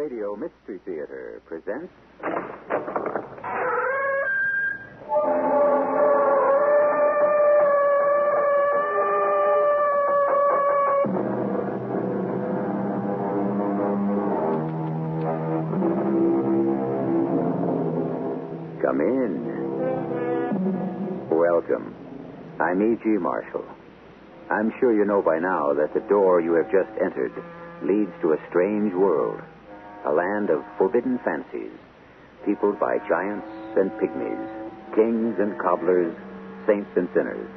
Radio Mystery Theater presents... Come in. Welcome. I'm E.G. Marshall. I'm sure you know by now that the door you have just entered leads to a strange world, a land of forbidden fancies, peopled by giants and pygmies, kings and cobblers, saints and sinners.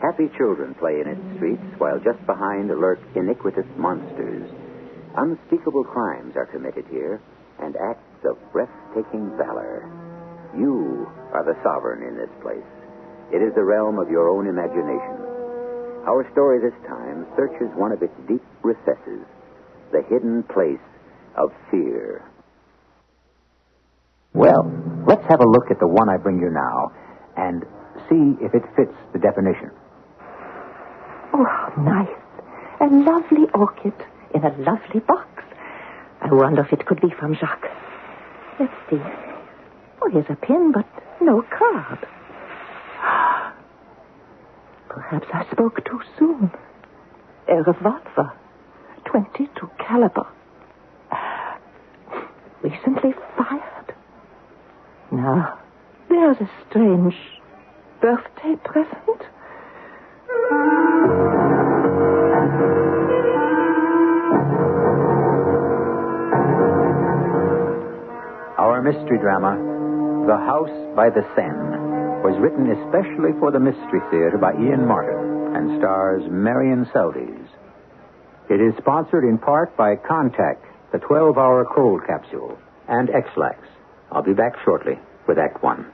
Happy children play in its streets, while just behind lurk iniquitous monsters. Unspeakable crimes are committed here, and acts of breathtaking valor. You are the sovereign in this place. It is the realm of your own imagination. Our story this time searches one of its deep recesses, the hidden place of fear. Well, let's have a look at the one I bring you now and see if it fits the definition. Oh, how nice. A lovely orchid in a lovely box. I wonder if it could be from Jacques. Let's see. Oh, here's a pin, but no card. Perhaps I spoke too soon. A revolver. 22 caliber. Recently fired. Now, there's a strange birthday present. Our mystery drama, The House by the Seine, was written especially for the Mystery Theater by Ian Martin and stars Marion Seldes. It is sponsored in part by Contact, the 12-hour cold capsule, and X-Lax. I'll be back shortly with Act One.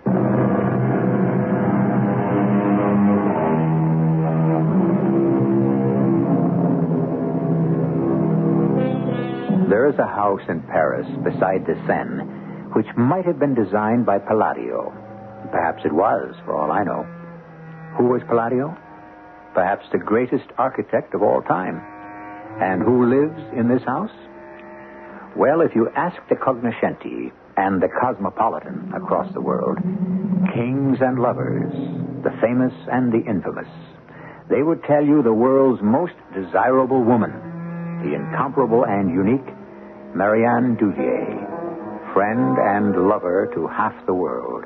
There is a house in Paris beside the Seine which might have been designed by Palladio. Perhaps it was, for all I know. Who was Palladio? Perhaps the greatest architect of all time. And who lives in this house? Well, if you ask the cognoscenti and the cosmopolitan across the world, kings and lovers, the famous and the infamous, they would tell you the world's most desirable woman, the incomparable and unique Marianne Duvier, friend and lover to half the world,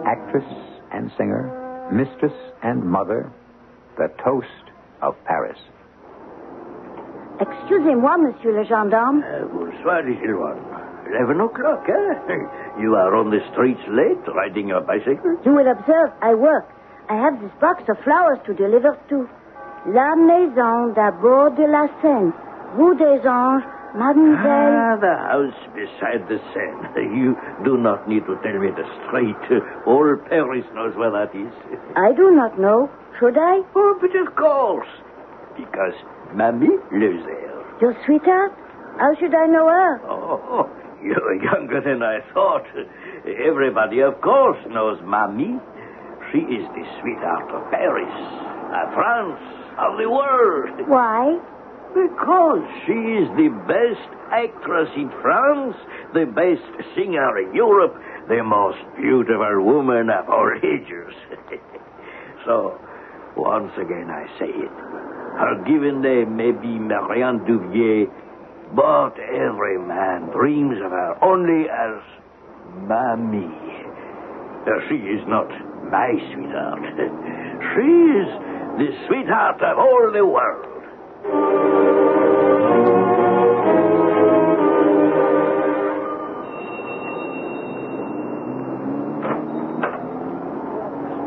actress and singer, mistress and mother, the toast of Paris. Excusez-moi, monsieur le gendarme. Bonsoir, little one. 11 o'clock, eh? You are on the streets late, riding your bicycle? You will observe, I work. I have this box of flowers to deliver to La Maison d'Abord de la Seine, Rue des Anges, Mademoiselle... the house beside the Seine. You do not need to tell me the street. All Paris knows where that is. I do not know. Should I? Oh, but of course. Because Mamie lives there. Your sweetheart? How should I know her? Oh, you're younger than I thought. Everybody, of course, knows Mamie. She is the sweetheart of Paris, of France, of the world. Why? Because she is the best actress in France, the best singer in Europe, the most beautiful woman of all ages. So, once again I say it. Her given name may be Marianne Duvier, but every man dreams of her only as Mamie. She is not my sweetheart. She is the sweetheart of all the world.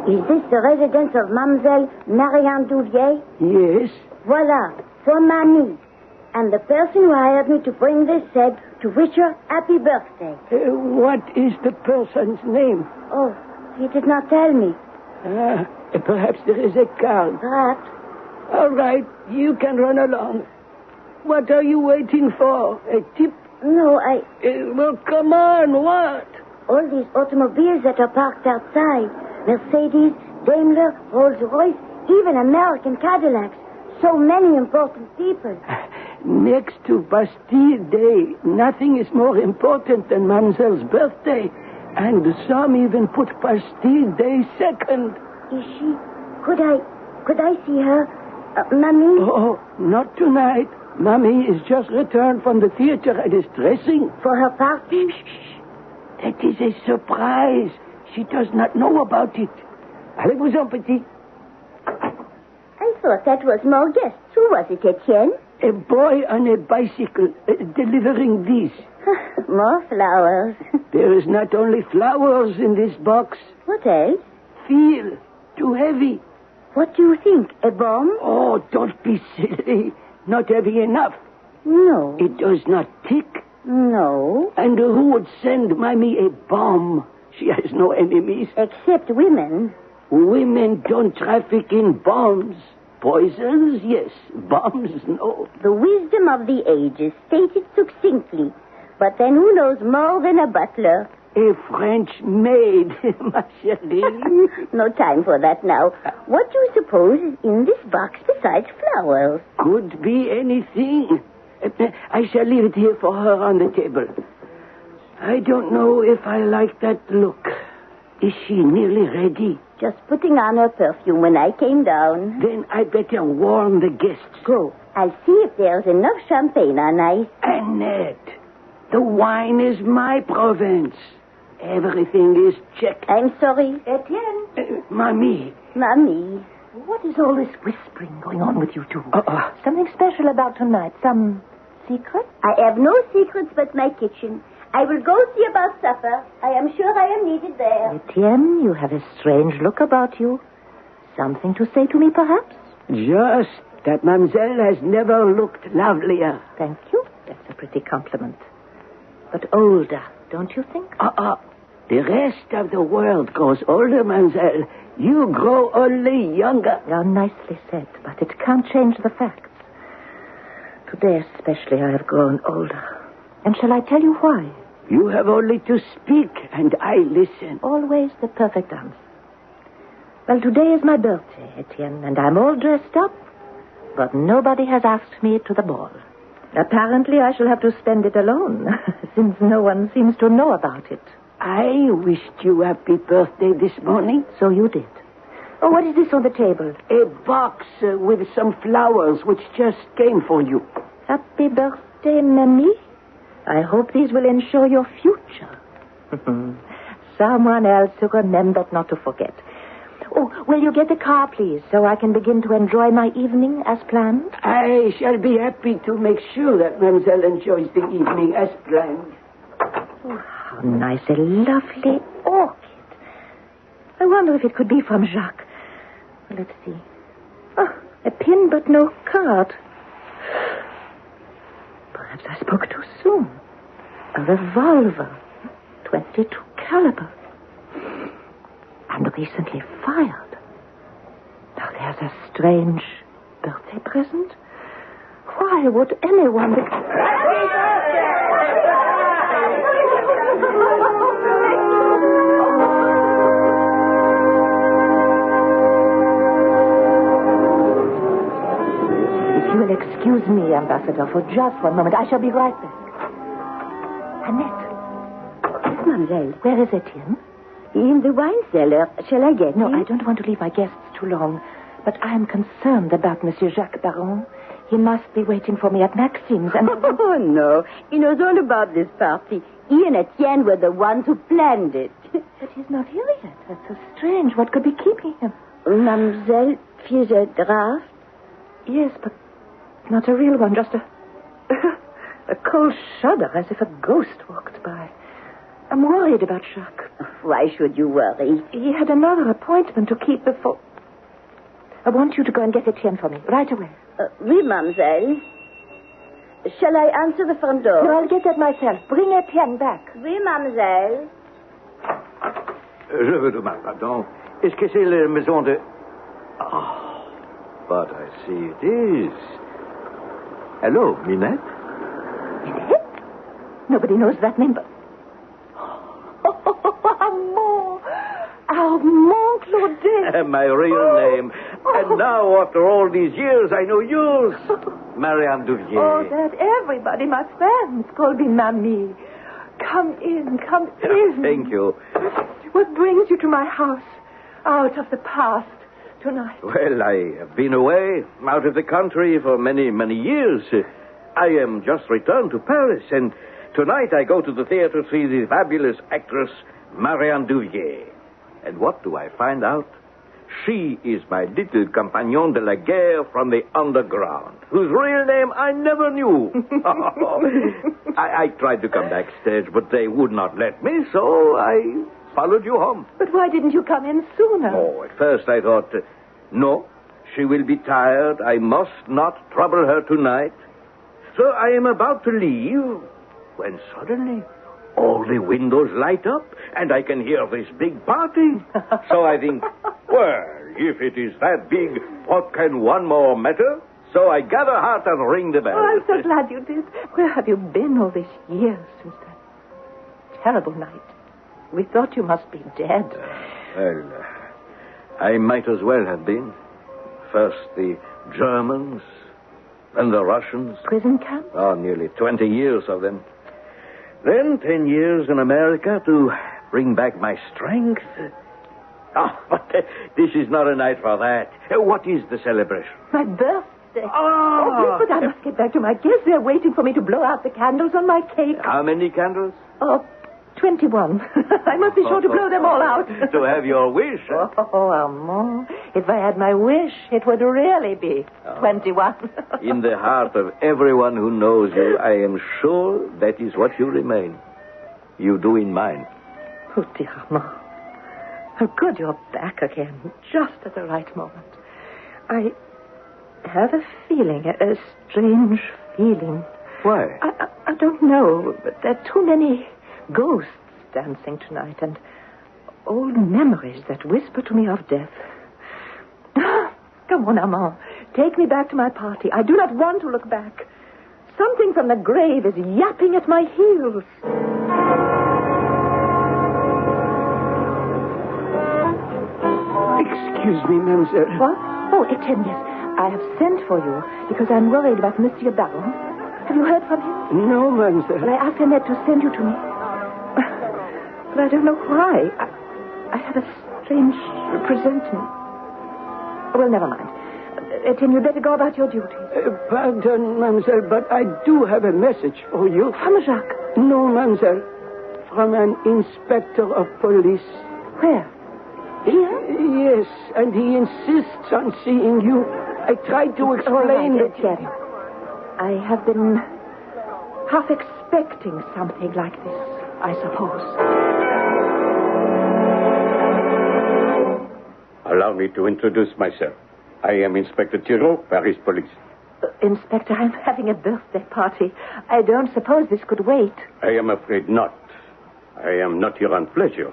Is this the residence of Mademoiselle Marianne Duvier? Yes. Voila, for Mamie. And the person who hired me to bring this said to wish her happy birthday. What is the person's name? Oh, he did not tell me. Perhaps there is a card. Perhaps. All right, you can run along. What are you waiting for? A tip? No, Well, come on, what? All these automobiles that are parked outside. Mercedes, Daimler, Rolls-Royce, even American Cadillacs. So many important people. Next to Bastille Day, nothing is more important than Mademoiselle's birthday. And some even put Bastille Day second. Is she... Could I see her? Mammy? Oh, not tonight. Mammy is just returned from the theater and is dressing. For her party? Shh. That is a surprise. She does not know about it. Allez-vous-en, petit. I thought that was more guests. Who was it, Etienne? A boy on a bicycle delivering these. More flowers. There is not only flowers in this box. What else? Feel. Too heavy. What do you think? A bomb? Oh, don't be silly. Not heavy enough. No. It does not tick. No. And who would send Mammy a bomb? She has no enemies. Except women. Women don't traffic in bombs. Poisons, yes. Bombs, no. The wisdom of the ages, stated succinctly. But then who knows more than a butler? A French maid, ma chérie. No time for that now. What do you suppose is in this box besides flowers? Could be anything. I shall leave it here for her on the table. I don't know if I like that look. Is she nearly ready? Just putting on her perfume when I came down. Then I better warn the guests. Go. I'll see if there's enough champagne on ice. Annette, the wine is my province. Everything is checked. I'm sorry. Etienne. Mammy. Mammy. What is all this whispering going on with you two? Uh-uh. Something special about tonight? Some secret? I have no secrets but my kitchen. I will go see about supper. I am sure I am needed there. Etienne, you have a strange look about you. Something to say to me, perhaps? Just that Mademoiselle has never looked lovelier. Thank you. That's a pretty compliment. But older, don't you think? The rest of the world grows older, Mademoiselle. You grow only younger. How nicely said, but it can't change the facts. Today especially I have grown older. And shall I tell you why? You have only to speak, and I listen. Always the perfect answer. Well, today is my birthday, Etienne, and I'm all dressed up. But nobody has asked me to the ball. Apparently I shall have to spend it alone, since no one seems to know about it. I wished you happy birthday this morning. So you did. Oh, what is this on the table? A box with some flowers which just came for you. Happy birthday, Mamie. I hope these will ensure your future. Someone else who remembered not to forget. Oh, will you get the car, please, so I can begin to enjoy my evening as planned? I shall be happy to make sure that Mademoiselle enjoys the evening as planned. Oh, how nice, a lovely orchid. I wonder if it could be from Jacques. Well, let's see. Oh, a pin but no card. Perhaps I spoke too soon. A revolver, 22 caliber. And recently fired. Now there's a strange birthday present. Why would anyone... If you will excuse me, Ambassador, for just one moment, I shall be right back. Annette. Yes, mademoiselle. Where is Etienne? In the wine cellar. Shall I get No, him? I don't want to leave my guests too long. But I am concerned about Monsieur Jacques Baron. He must be waiting for me at Maxime's. And Oh, no. He knows all about this party. He and Etienne were the ones who planned it. But he's not here yet. That's so strange. What could be keeping him? Mademoiselle feels a draft? Yes, but not a real one. Just a cold shudder, as if a ghost walked by. I'm worried about Jacques. Why should you worry? He had another appointment to keep before... I want you to go and get Etienne for me, right away. Oui, mademoiselle. Shall I answer the front door? No, I'll get that myself. Bring Etienne back. Oui, mademoiselle. Je vous demande pardon. Est-ce que c'est la maison de... Oh, but I see it is. Hello, Minette? Minette? Nobody knows that name, but... Oh, Armand! Armand Claudet! My real name, And now, after all these years, I know yours. Marianne Duvier. Oh, that everybody, my friends, call me Mamie. Come in, come in. Thank you. What brings you to my house out of the past tonight? Well, I have been away, out of the country for many, many years. I am just returned to Paris, and tonight I go to the theater to see the fabulous actress Marianne Duvier. And what do I find out? She is my little compagnon de la guerre from the underground, whose real name I never knew. I tried to come backstage, but they would not let me, so I followed you home. But why didn't you come in sooner? Oh, at first I thought, no, she will be tired. I must not trouble her tonight. So I am about to leave when suddenly all the windows light up and I can hear this big party. So I think, well, if it is that big, what can one more matter? So I gather heart and ring the bell. Oh, I'm so glad you did. Where have you been all these years since that terrible night? We thought you must be dead. I might as well have been. First the Germans, then the Russians. Prison camp? Oh, nearly 20 years of them. Then 10 years in America to bring back my strength. Oh, but this is not a night for that. What is the celebration? My birthday. Oh, yes, but I must get back to my guests. They're waiting for me to blow out the candles on my cake. How many candles? Oh, 21. I must be sure to blow them all out. To have your wish. Oh, Armand. If I had my wish, it would really be 21. In the heart of everyone who knows you, I am sure that is what you remain. You do in mine. Oh, dear Armand. How good you're back again, just at the right moment. I have a feeling, a strange feeling. Why? I don't know, but there are too many ghosts dancing tonight and old memories that whisper to me of death. Come on, Armand. Take me back to my party. I do not want to look back. Something from the grave is yapping at my heels. Excuse me, mademoiselle. What? Oh, Etienne, yes. I have sent for you because I'm worried about Monsieur Baron. Have you heard from him? No, mademoiselle. Well, I asked Annette to send you to me. But I don't know why. I have a strange presentiment. Well, never mind. Etienne, you'd better go about your duties. Pardon, mademoiselle, but I do have a message for you. From Jacques? No, mademoiselle. From an inspector of police. Where? Here? Yes, and he insists on seeing you. I tried to explain that. Etienne, I have been half expecting something like this, I suppose. Allow me to introduce myself. I am Inspector Thibault, Paris Police. Inspector, I'm having a birthday party. I don't suppose this could wait. I am afraid not. I am not your pleasure.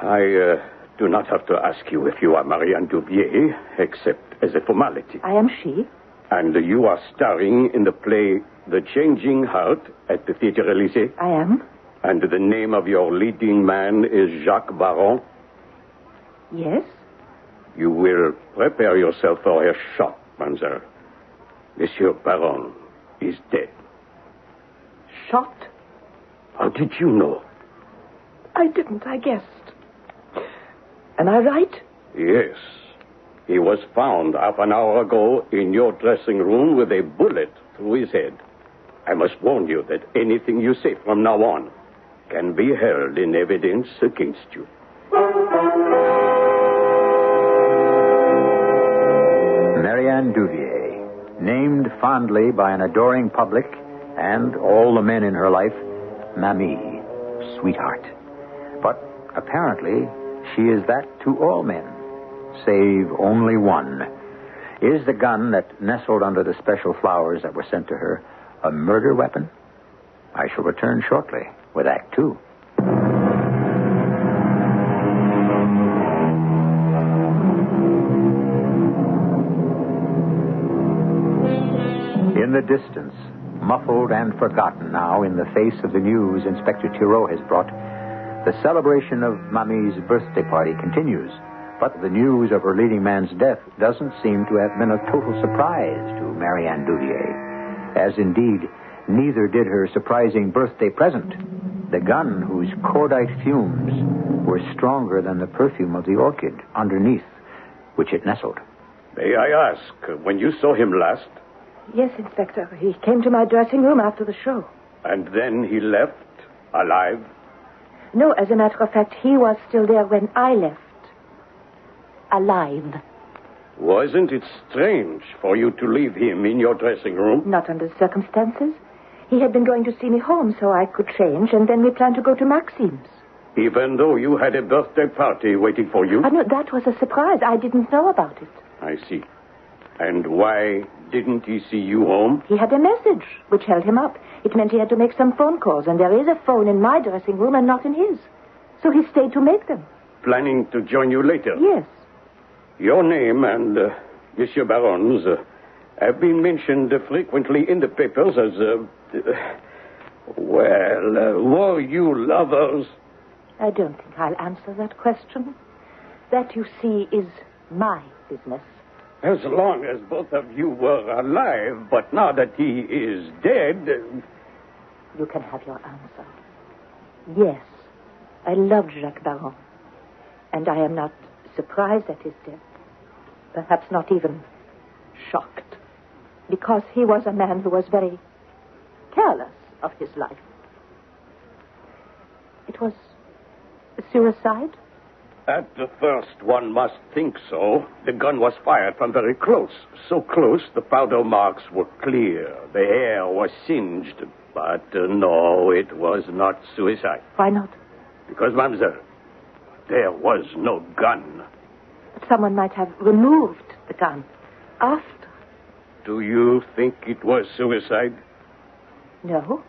I do not have to ask you if you are Marianne Duvier, except as a formality. I am she. And you are starring in the play The Changing Heart at the Theatre Elysée? I am. And the name of your leading man is Jacques Baron? Yes. You will prepare yourself for a shock, mademoiselle. Monsieur Baron is dead. Shot? How did you know? I didn't, I guessed. Am I right? Yes. He was found half an hour ago in your dressing room with a bullet through his head. I must warn you that anything you say from now on can be held in evidence against you. Marianne Duvier, named fondly by an adoring public and all the men in her life, Mamie, sweetheart. But apparently, she is that to all men, save only one. Is the gun that nestled under the special flowers that were sent to her a murder weapon? I shall return shortly with Act 2. In the distance, muffled and forgotten now in the face of the news Inspector Thibault has brought, the celebration of Mamie's birthday party continues. But the news of her leading man's death doesn't seem to have been a total surprise to Marianne Duvier, as indeed neither did her surprising birthday present, the gun whose cordite fumes were stronger than the perfume of the orchid underneath which it nestled. May I ask, when you saw him last? Yes, Inspector. He came to my dressing room after the show. And then he left, alive? No, as a matter of fact, he was still there when I left. Alive. Wasn't it strange for you to leave him in your dressing room? Not under the circumstances. He had been going to see me home so I could change, and then we planned to go to Maxime's. Even though you had a birthday party waiting for you? No, that was a surprise. I didn't know about it. I see. And why didn't he see you home? He had a message which held him up. It meant he had to make some phone calls, and there is a phone in my dressing room and not in his. So he stayed to make them. Planning to join you later? Yes. Your name and Monsieur Baron's have been mentioned frequently in the papers as, were you lovers? I don't think I'll answer that question. That, you see, is my business. As long as both of you were alive, but now that he is dead... You can have your answer. Yes, I loved Jacques Baron. And I am not surprised at his death. Perhaps not even shocked. Because he was a man who was very careless of his life. It was suicide? At the first, one must think so. The gun was fired from very close. So close, the powder marks were clear. The hair was singed. But no, it was not suicide. Why not? Because, mademoiselle, there was no gun. But someone might have removed the gun after. Do you think it was suicide? No.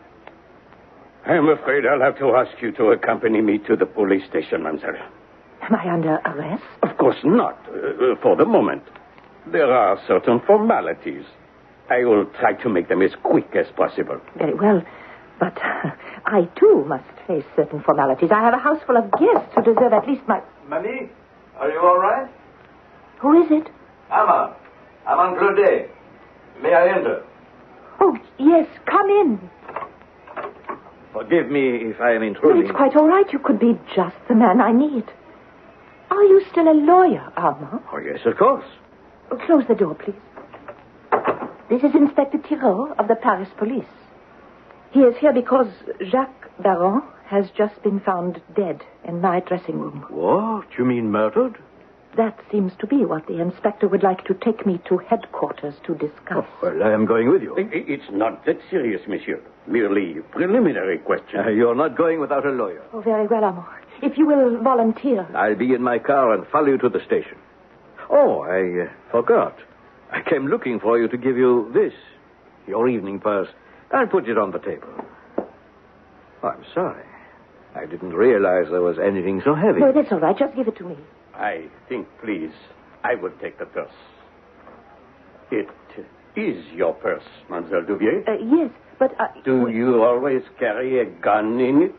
I'm afraid I'll have to ask you to accompany me to the police station, mademoiselle. Am I under arrest? Of course not, for the moment. There are certain formalities. I will try to make them as quick as possible. Very well, but I, too, must face certain formalities. I have a house full of guests who deserve at least my... Mamie, are you all right? Who is it? Amma. Armand Claudet. May I enter? Oh, yes, come in. Forgive me if I am No, intruding. it's quite all right. You could be just the man I need. Are you still a lawyer, Armand? Oh, yes, of course. Oh, close the door, please. This is Inspector Thibault of the Paris police. He is here because Jacques Baron has just been found dead in my dressing room. What? You mean murdered? That seems to be what the inspector would like to take me to headquarters to discuss. Oh, well, I am going with you. It's not that serious, monsieur. Merely preliminary question. You're not going without a lawyer. Oh, very well, Armand. If you will volunteer. I'll be in my car and follow you to the station. Oh, I forgot. I came looking for you to give you this, your evening purse. I'll put it on the table. Oh, I'm sorry. I didn't realize there was anything so heavy. No, that's all right. Just give it to me. I think, please, I will take the purse. It is your purse, Mademoiselle Duvier. Yes, but... Do you always carry a gun in it?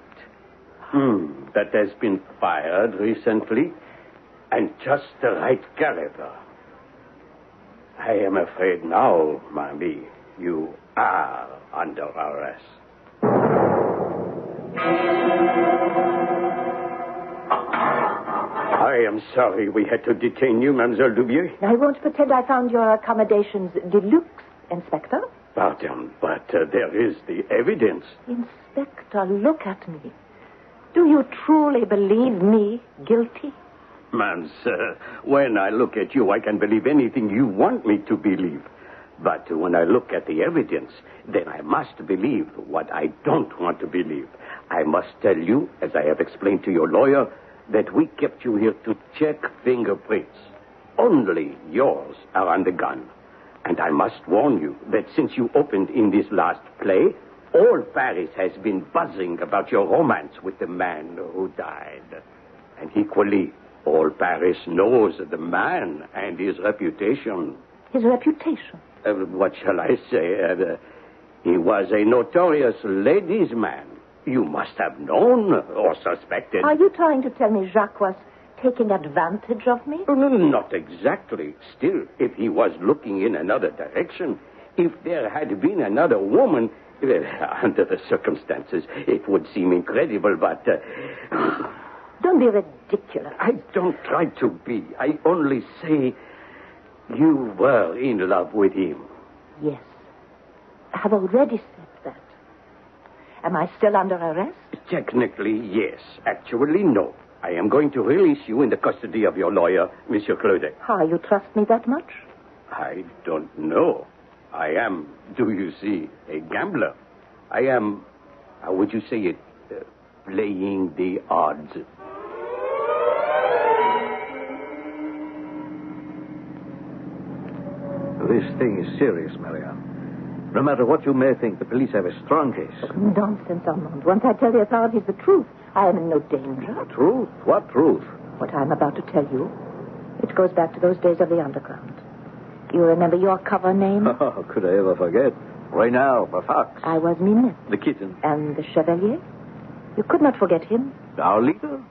That has been fired recently, and just the right caliber. I am afraid now, Mamie, you are under arrest. I am sorry we had to detain you, Mademoiselle Duvier. I won't pretend I found your accommodations deluxe, Inspector. Pardon, but there is the evidence. Inspector, look at me. Do you truly believe me guilty? Ma'am, sir, when I look at you, I can believe anything you want me to believe. But when I look at the evidence, then I must believe what I don't want to believe. I must tell you, as I have explained to your lawyer, that we kept you here to check fingerprints. Only yours are on the gun. And I must warn you that since you opened in this last play, all Paris has been buzzing about your romance with the man who died. And equally, all Paris knows the man and his reputation. His reputation? What shall I say? He was a notorious ladies' man. You must have known or suspected. Are you trying to tell me Jacques was taking advantage of me? Oh, no, not exactly. Still, if he was looking in another direction, if there had been another woman, under the circumstances, it would seem incredible, but... Don't be ridiculous. I don't try to be. I only say you were in love with him. Yes. I have already said that. Am I still under arrest? Technically, yes. Actually, no. I am going to release you in the custody of your lawyer, Monsieur Claudet. How, you trust me that much? I don't know. I am, do you see, a gambler. I am, how would you say it, playing the odds. This thing is serious, Marianne. No matter what you may think, the police have a strong case. Nonsense, Armand. Once I tell the authorities the truth, I am in no danger. Truth? What truth? What I'm about to tell you, it goes back to those days of the underground. You remember your cover name? Oh, could I ever forget? Reynard, the fox. I was Minette. The kitten. And the Chevalier? You could not forget him. Our leader?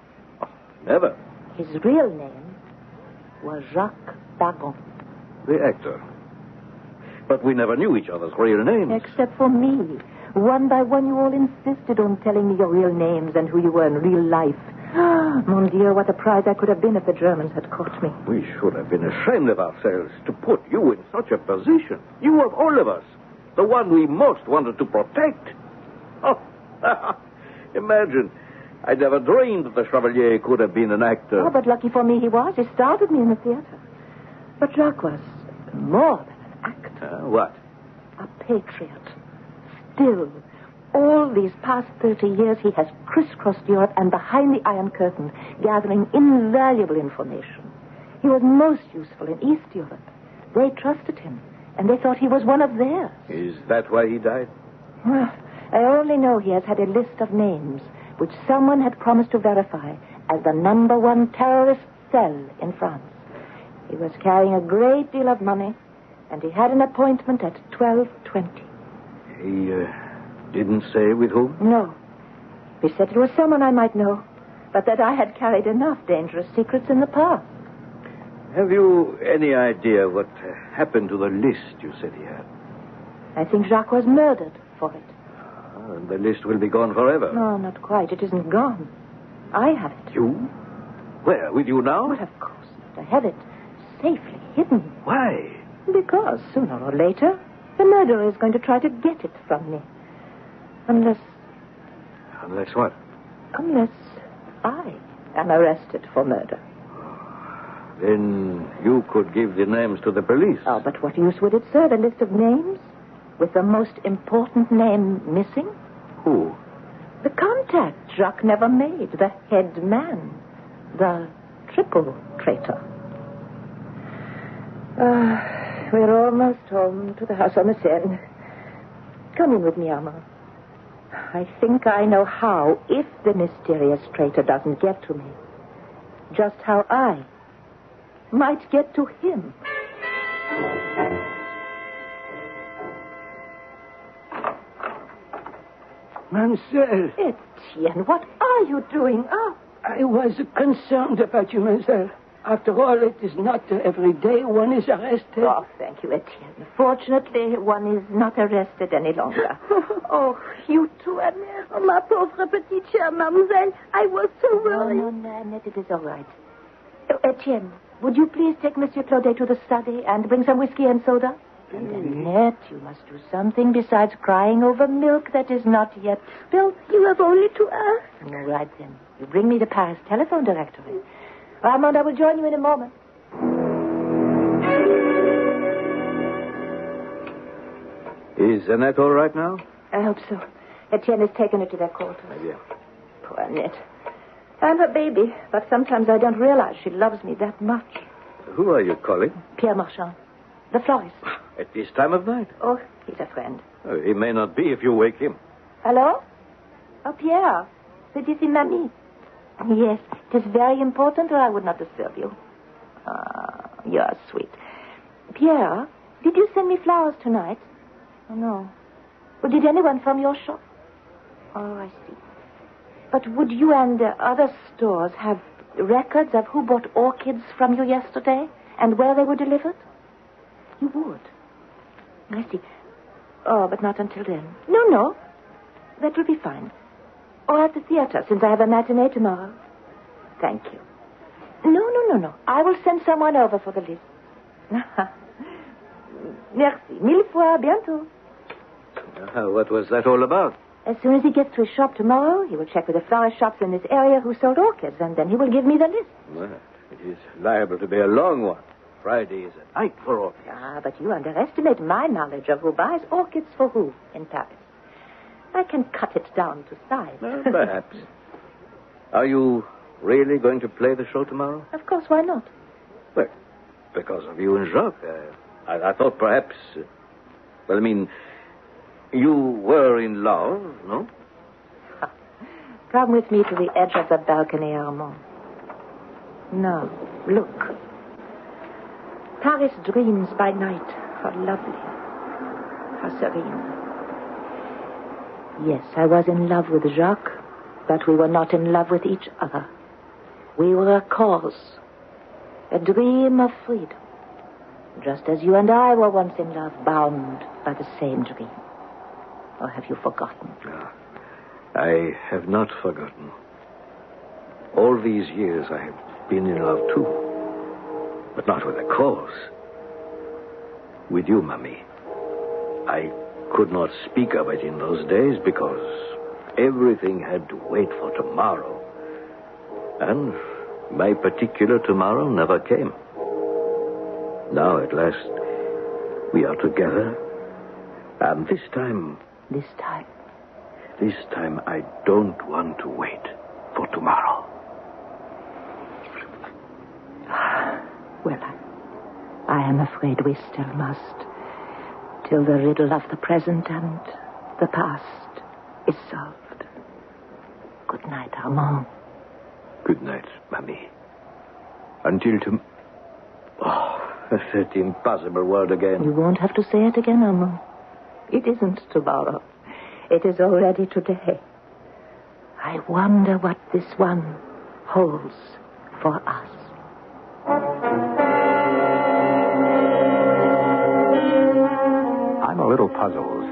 Oh, never. His real name was Jacques Bagon. The actor. But we never knew each other's real names. Except for me. One by one, you all insisted on telling me your real names and who you were in real life. Mon Dieu, what a prize I could have been if the Germans had caught me. We should have been ashamed of ourselves to put you in such a position. You of all of us. The one we most wanted to protect. Oh, imagine. I never dreamed that the Chevalier could have been an actor. Oh, but lucky for me he was. He started me in the theater. But Jacques was more than an actor. What? A patriot. Still, all these past 30 years, he has crisscrossed Europe and behind the Iron Curtain, gathering invaluable information. He was most useful in East Europe. They trusted him, and they thought he was one of theirs. Is that why he died? Well, I only know he has had a list of names, which someone had promised to verify as the #1 terrorist cell in France. He was carrying a great deal of money, and he had an appointment at 12:20. He didn't say with whom? No. He said it was someone I might know, but that I had carried enough dangerous secrets in the past. Have you any idea what happened to the list you said he had? I think Jacques was murdered for it. And the list will be gone forever. No, not quite. It isn't gone. I have it. You? Where? With you now? But of course not. I have it safely hidden. Why? Because sooner or later, the murderer is going to try to get it from me. Unless what? Unless I am arrested for murder. Then you could give the names to the police. Oh, but what use would it serve? A list of names? With the most important name missing? Who? The contact Jacques never made. The head man. The triple traitor. We're almost home to the house on the Seine. Come in with me, Armand. I think I know how, if the mysterious traitor doesn't get to me, just how I might get to him. Mademoiselle. Etienne, what are you doing up? I was concerned about you, mademoiselle. After all, it is not every day one is arrested. Oh, thank you, Etienne. Fortunately, one is not arrested any longer. Oh, you too, Annette. Oh, ma pauvre petite chère mademoiselle. I was so worried. No, Annette, it is all right. Oh, Etienne, would you please take Monsieur Claudet to the study and bring some whiskey and soda? And Annette, you must do something besides crying over milk that is not yet spilt. You have only to ask. All right, then. You bring me the Paris telephone directory. Armand, I will join you in a moment. Is Annette all right now? I hope so. Etienne has taken her to their quarters. Yeah. Poor Annette. I'm her baby, but sometimes I don't realize she loves me that much. Who are you calling? Pierre Marchand, the florist. At this time of night? Oh, he's a friend. Oh, he may not be if you wake him. Hello? Oh, Pierre. C'est ici, Mamie. Yes, it is very important or I would not disturb you. Ah, you're sweet. Pierre, did you send me flowers tonight? Oh, no. Well, did anyone from your shop? Oh, I see. But would you and other stores have records of who bought orchids from you yesterday and where they were delivered? You would. I see. Oh, but not until then. No. That will be fine. Or at the theater, since I have a matinee tomorrow. Thank you. No. I will send someone over for the list. Merci. Mille fois. Bientôt. What was that all about? As soon as he gets to his shop tomorrow, he will check with the florist shops in this area who sold orchids, and then he will give me the list. Well, it is liable to be a long one. Friday is a night for orchids. But you underestimate my knowledge of who buys orchids for who in Paris. I can cut it down to size. Well, perhaps. Are you really going to play the show tomorrow? Of course, why not? Well, because of you and Jacques. I thought perhaps... you were in love, no? Come with me to the edge of the balcony, Armand. Now, look. Paris dreams by night. How lovely. How serene. Yes, I was in love with Jacques, but we were not in love with each other. We were a cause, a dream of freedom, just as you and I were once in love, bound by the same dream. Or have you forgotten? No, I have not forgotten. All these years I have been in love too, but not with a cause. With you, Mamie. I could not speak of it in those days because everything had to wait for tomorrow. And my particular tomorrow never came. Now, at last, we are together. And this time... This time? This time, I don't want to wait for tomorrow. Well, I am afraid we still must. Till the riddle of the present and the past is solved. Good night, Armand. Good night, Mamie. Until that impossible word again. You won't have to say it again, Armand. It isn't tomorrow. It is already today. I wonder what this one holds for us. I'm a little puzzled.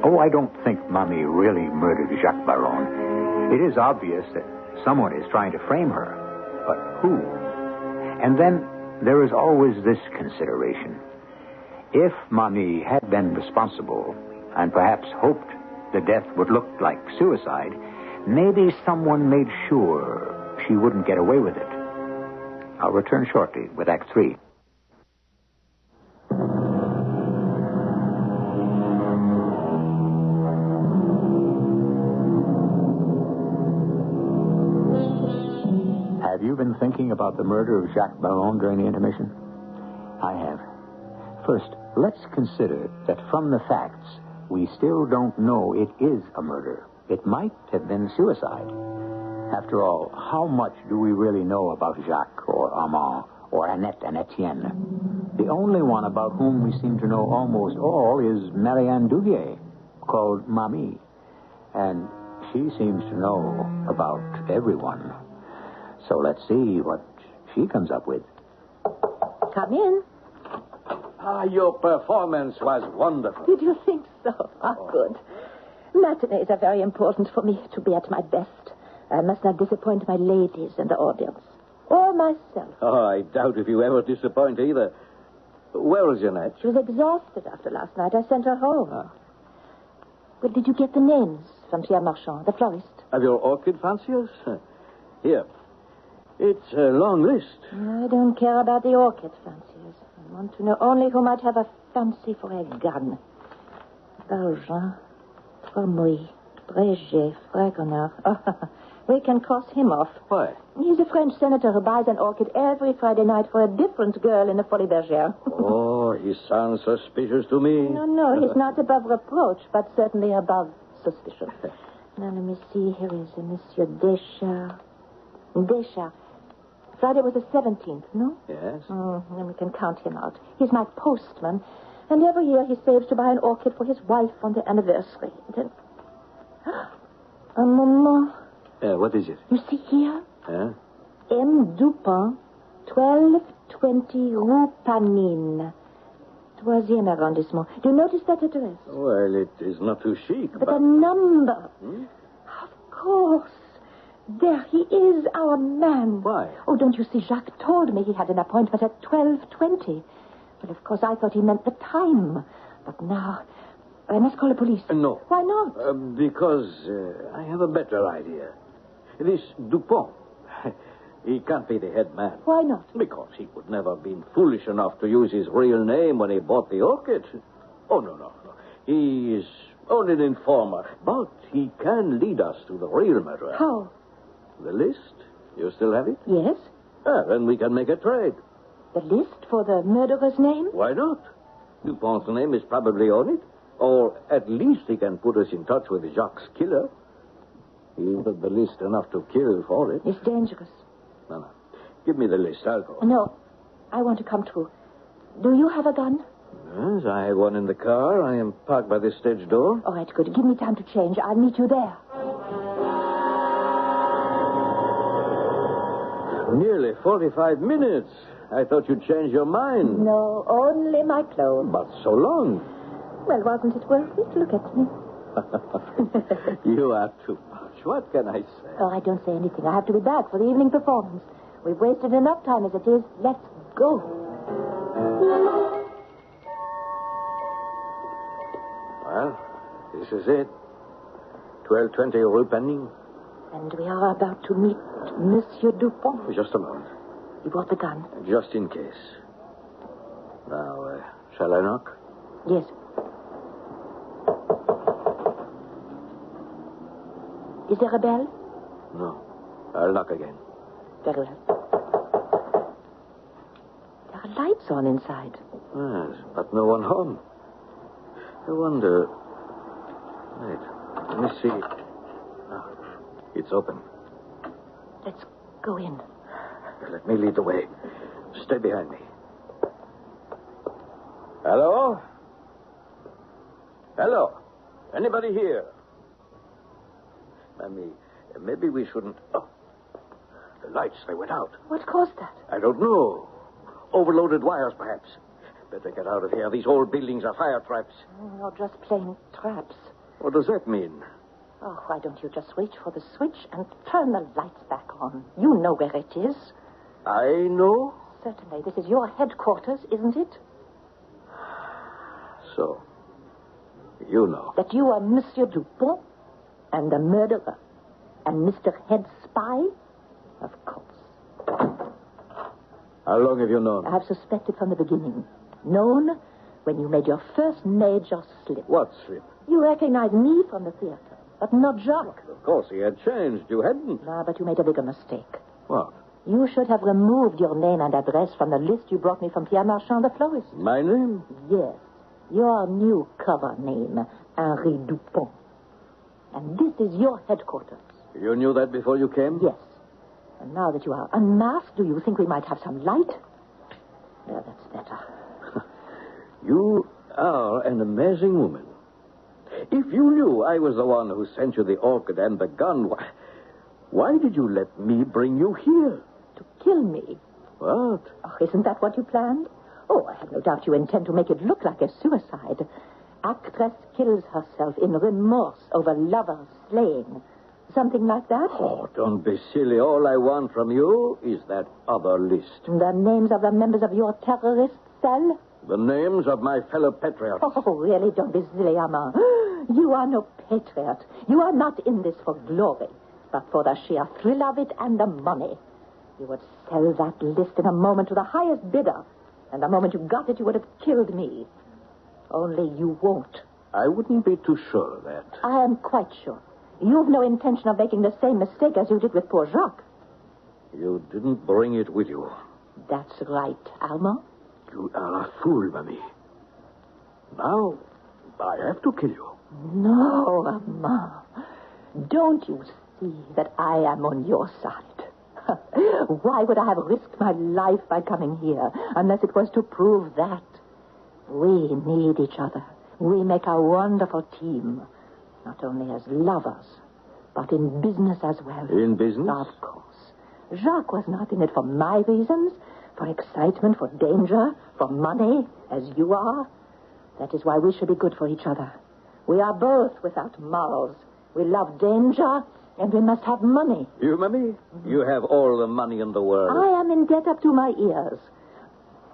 Oh, I don't think Mamie really murdered Jacques Baron. It is obvious that someone is trying to frame her. But who? And then there is always this consideration. If Mamie had been responsible and perhaps hoped the death would look like suicide, maybe someone made sure she wouldn't get away with it. I'll return shortly with Act 3. Have you been thinking about the murder of Jacques Baron during the intermission? I have. First, let's consider that from the facts, we still don't know it is a murder. It might have been suicide. After all, how much do we really know about Jacques or Armand or Annette and Etienne? The only one about whom we seem to know almost all is Marianne Duvier, called Mamie. And she seems to know about everyone. So let's see what she comes up with. Come in. Your performance was wonderful. Did you think so? Good. Matinees are very important for me to be at my best. I must not disappoint my ladies in the audience. Or myself. Oh, I doubt if you ever disappoint either. Where is Jeanette? She was exhausted after last night. I sent her home. Well, did you get the names from Pierre Marchand, the florist? Of your orchid fanciers? Here. It's a long list. I don't care about the orchid fanciers. I want to know only who might have a fancy for a gun. Valjean, Tromouille, Breget, Fragonard. Oh, we can cross him off. Why? He's a French senator who buys an orchid every Friday night for a different girl in the Folie Bergère. Oh, he sounds suspicious to me. No, he's not above reproach, but certainly above suspicion. Now, let me see. Here is a Monsieur Deschamps. Friday was the 17th, no? Yes. Then we can count him out. He's my postman, and every year he saves to buy an orchid for his wife on their anniversary. Then... Un moment. What is it? You see here? Yeah? M. Dupin, 1220 Rue Panine, 3e arrondissement. Do you notice that address? Well, it is not too chic, But the number. Hmm? Of course. There he is, our man. Why? Oh, don't you see, Jacques told me he had an appointment at 12:20. Well, of course, I thought he meant the time. But now, I must call the police. No. Why not? Because I have a better idea. This Dupont, he can't be the head man. Why not? Because he would never have been foolish enough to use his real name when he bought the orchid. Oh, no. He is only an informer, but he can lead us to the real murderer. How? The list? You still have it? Yes. Then we can make a trade. The list for the murderer's name? Why not? Dupont's name is probably on it. Or at least he can put us in touch with Jacques' killer. He's got the list enough to kill for it. It's dangerous. No. Give me the list. I'll go. No, I want to come too. Do you have a gun? Yes, I have one in the car. I am parked by the stage door. All right, good. Give me time to change. I'll meet you there. Nearly 45 minutes. I thought you'd change your mind. No, only my clothes. But so long. Well, wasn't it worth it? Look at me. You are too much. What can I say? Oh, I don't say anything. I have to be back for the evening performance. We've wasted enough time as it is. Let's go. Well, this is it. 1220 Rue Panine. And we are about to meet Monsieur Dupont. Just a moment. You brought the gun? Just in case. Now, shall I knock? Yes. Is there a bell? No. I'll knock again. Very well. There are lights on inside. Yes, but no one home. I wonder... Wait, let me see. Ah, it's open. Let's go in. Let me lead the way. Stay behind me. Hello? Hello? Anybody here? Maybe we shouldn't... Oh, the lights, they went out. What caused that? I don't know. Overloaded wires, perhaps. Better get out of here. These old buildings are fire traps. Or just plain traps. What does that mean? Oh, why don't you just reach for the switch and turn the lights back on? You know where it is. I know? Certainly. This is your headquarters, isn't it? So, you know. That you are Monsieur Dupont and the murderer and Mr. Head Spy? Of course. How long have you known? I have suspected from the beginning. Known when you made your first major slip. What slip? You recognized me from the theater, but not Jacques. Of course, he had changed. You hadn't. No, but you made a bigger mistake. What? You should have removed your name and address from the list you brought me from Pierre Marchand, the florist. My name? Yes. Your new cover name, Henri Dupont. And this is your headquarters. You knew that before you came? Yes. And now that you are unmasked, do you think we might have some light? Yeah, that's better. You are an amazing woman. If you knew I was the one who sent you the orchid and the gun, why did you let me bring you here? To kill me. What? Oh, isn't that what you planned? Oh, I have no doubt you intend to make it look like a suicide. Actress kills herself in remorse over lover slaying. Something like that? Oh, don't be silly. All I want from you is that other list. The names of the members of your terrorist cell? The names of my fellow patriots. Oh, really? Don't be silly, Armand. You are no patriot. You are not in this for glory, but for the sheer thrill of it and the money. You would sell that list in a moment to the highest bidder, and the moment you got it, you would have killed me. Only you won't. I wouldn't be too sure of that. I am quite sure. You've no intention of making the same mistake as you did with poor Jacques. You didn't bring it with you. That's right, Armand. You are a fool, Mamie. Now, I have to kill you. No, Armand. Don't you see that I am on your side? Why would I have risked my life by coming here unless it was to prove that? We need each other. We make a wonderful team. Not only as lovers, but in business as well. In business? Of course. Jacques was not in it for my reasons, for excitement, for danger, for money, as you are. That is why we should be good for each other. We are both without morals. We love danger, and we must have money. You, Mummy? Mm-hmm. You have all the money in the world. I am in debt up to my ears.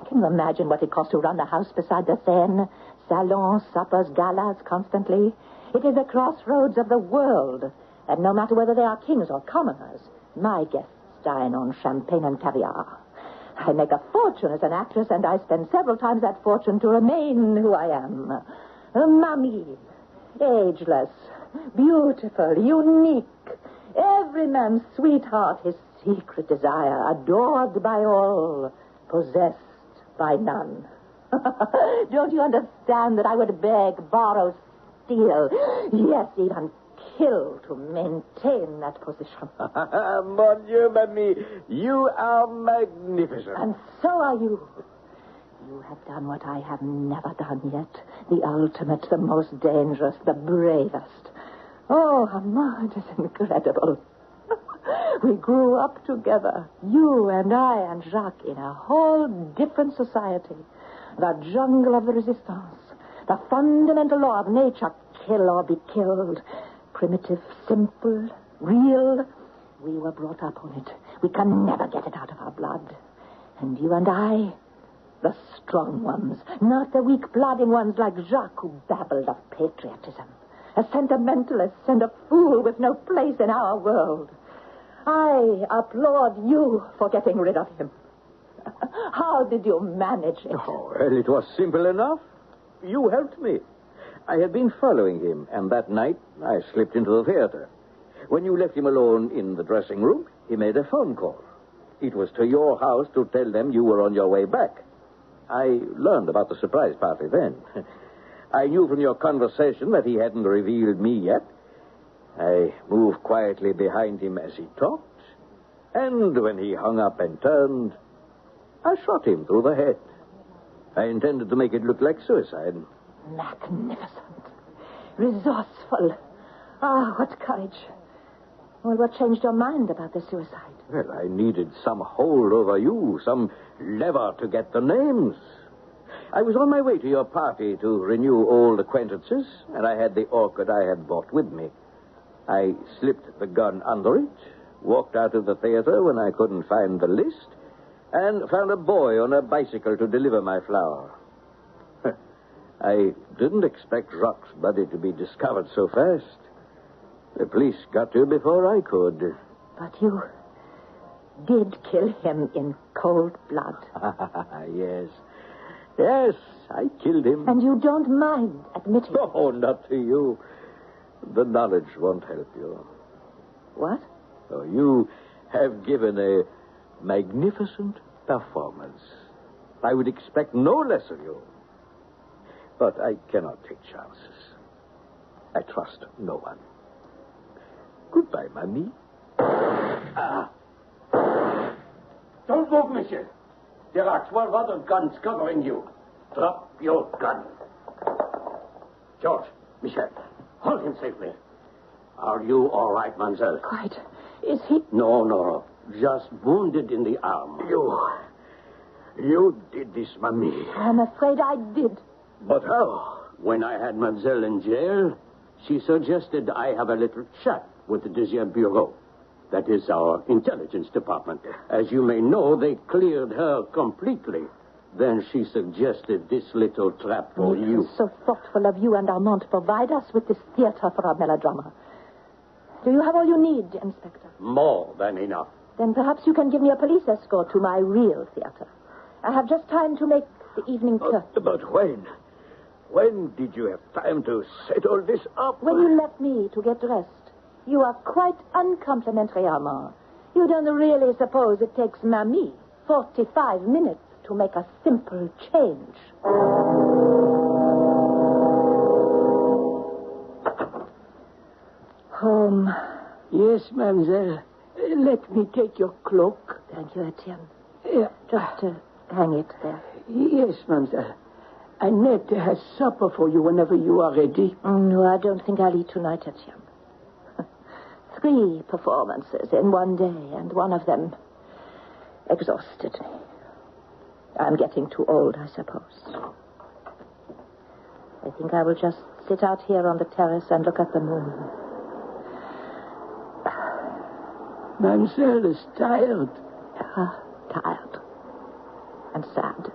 Can you imagine what it costs to run a house beside the Seine? Salons, suppers, galas, constantly. It is the crossroads of the world. And no matter whether they are kings or commoners, my guests dine on champagne and caviar. I make a fortune as an actress, and I spend several times that fortune to remain who I am. A mamie. Ageless. Beautiful. Unique. Every man's sweetheart, his secret desire. Adored by all. Possessed by none. Don't you understand that I would beg, borrow, steal, yes, even kill to maintain that position? Mon Dieu, Mamie, you are magnificent. And so are you. You have done what I have never done yet. The ultimate, the most dangerous, the bravest. Oh, Armand, it is incredible. We grew up together, you and I and Jacques, in a whole different society. The jungle of the resistance. The fundamental law of nature, kill or be killed. Primitive, simple, real. We were brought up on it. We can never get it out of our blood. And you and I, the strong ones, not the weak-blooded ones like Jacques who babbled of patriotism. A sentimentalist and a fool with no place in our world. I applaud you for getting rid of him. How did you manage it? Oh, well, it was simple enough. You helped me. I had been following him, and that night I slipped into the theater. When you left him alone in the dressing room, he made a phone call. It was to your house to tell them you were on your way back. I learned about the surprise party then. I knew from your conversation that he hadn't revealed me yet. I moved quietly behind him as he talked, and when he hung up and turned, I shot him through the head. I intended to make it look like suicide. Magnificent. Resourceful. Ah, what courage. Well, what changed your mind about the suicide? Well, I needed some hold over you, some lever to get the names. I was on my way to your party to renew old acquaintances, and I had the orchid I had brought with me. I slipped the gun under it, walked out of the theater when I couldn't find the list, and found a boy on a bicycle to deliver my flower. I didn't expect Jacques' body to be discovered so fast. The police got to you before I could. But you did kill him in cold blood. Yes. Yes, I killed him. And you don't mind admitting it? Oh, not to you. The knowledge won't help you. What? Oh, you have given a magnificent performance. I would expect no less of you. But I cannot take chances. I trust no one. Goodbye, Mamie. Don't move, monsieur. There are 12 other guns covering you. Drop your gun. George, Michel, hold him safely. Are you all right, mademoiselle? Quite. Is he? No. Just wounded in the arm. You did this, Mamie. I'm afraid I did. But how? When I had mademoiselle in jail, she suggested I have a little chat with the Deuxième Bureau. That is our intelligence department. As you may know, they cleared her completely. Then she suggested this little trap for you. So thoughtful of you and Armand to provide us with this theater for our melodrama. Do you have all you need, Inspector? More than enough. Then perhaps you can give me a police escort to my real theater. I have just time to make the evening curtain. But when? When did you have time to set all this up? When you left me to get dressed. You are quite uncomplimentary, Armand. You don't really suppose it takes Mamie 45 minutes to make a simple change. Home. Yes, mademoiselle. Let me take your cloak. Thank you, Etienne. Yeah. Just hang it there. Yes, mademoiselle. Annette has supper for you whenever you are ready. No, I don't think I'll eat tonight, Etienne. 3 performances in one day, and one of them exhausted me. I'm getting too old, I suppose. I think I will just sit out here on the terrace and look at the moon. Mademoiselle is tired. Tired. And sad.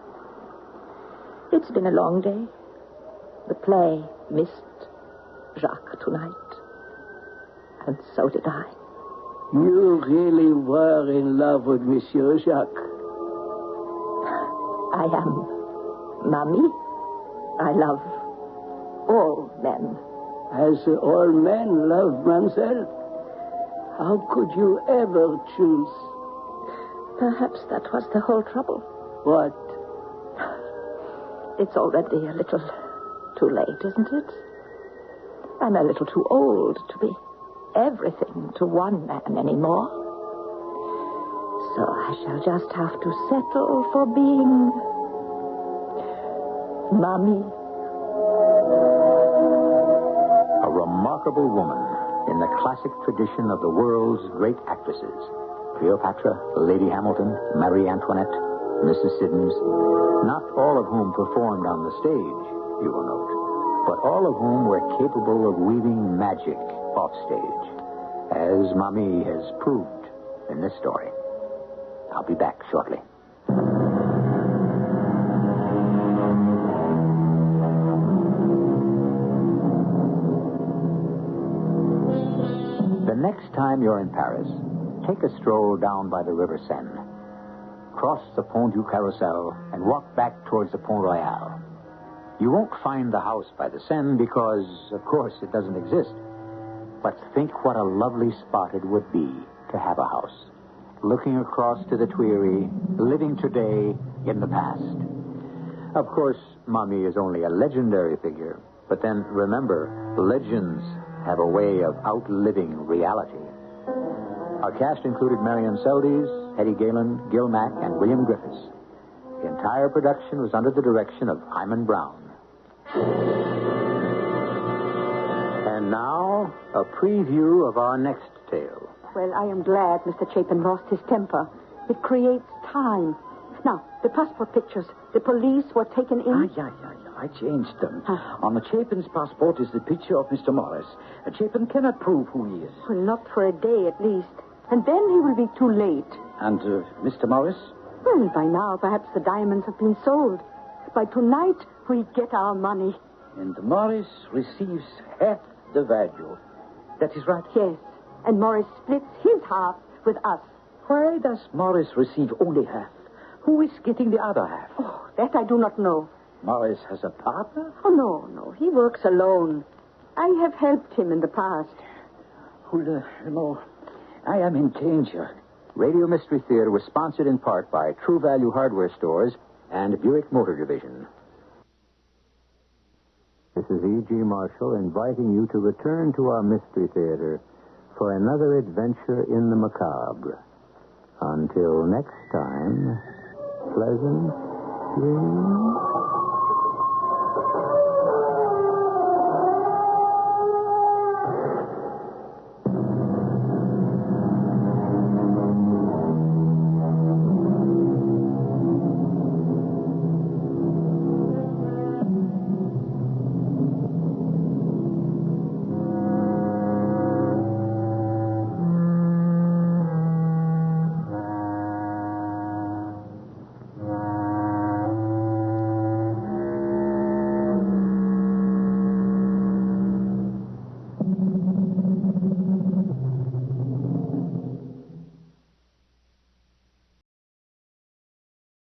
It's been a long day. The play missed Jacques tonight. And so did I. You really were in love with Monsieur Jacques. I am. Mamie, I love all men. As all men love Mademoiselle. How could you ever choose? Perhaps that was the whole trouble. What? It's already a little too late, isn't it? I'm a little too old to be everything to one man anymore. So I shall just have to settle for being Mommy. A remarkable woman in the classic tradition of the world's great actresses. Cleopatra, Lady Hamilton, Marie Antoinette, Mrs. Siddons, not all of whom performed on the stage, you will note, but all of whom were capable of weaving magic offstage, as Mamie has proved in this story. I'll be back shortly. The next time you're in Paris, take a stroll down by the River Seine. Cross the Pont du Carrousel and walk back towards the Pont Royal. You won't find the house by the Seine because, of course, it doesn't exist. But think what a lovely spot it would be to have a house. Looking across to the Tuileries, living today in the past. Of course, Mommy is only a legendary figure. But then, remember, legends have a way of outliving reality. Our cast included Marion Seldes, Hetty Galen, Gil Mack, and William Griffiths. The entire production was under the direction of Himan Brown. And now, a preview of our next tale. Well, I am glad Mr. Chapin lost his temper. It creates time. Now, the passport pictures. The police were taken in. Yeah. I changed them. On the Chapin's passport is the picture of Mr. Morris. Chapin cannot prove who he is. Well, not for a day at least. And then he will be too late. And Mr. Morris? Well, by now, perhaps the diamonds have been sold. By tonight, we get our money. And Morris receives half the value. That is right? Yes. And Morris splits his half with us. Why does Morris receive only half? Who is getting the other half? Oh, that I do not know. Morris has a partner? Oh, no. He works alone. I have helped him in the past. Well, I am in danger. Radio Mystery Theater was sponsored in part by True Value Hardware Stores and Buick Motor Division. This is E.G. Marshall inviting you to return to our Mystery Theater for another adventure in the macabre. Until next time, pleasant dreams.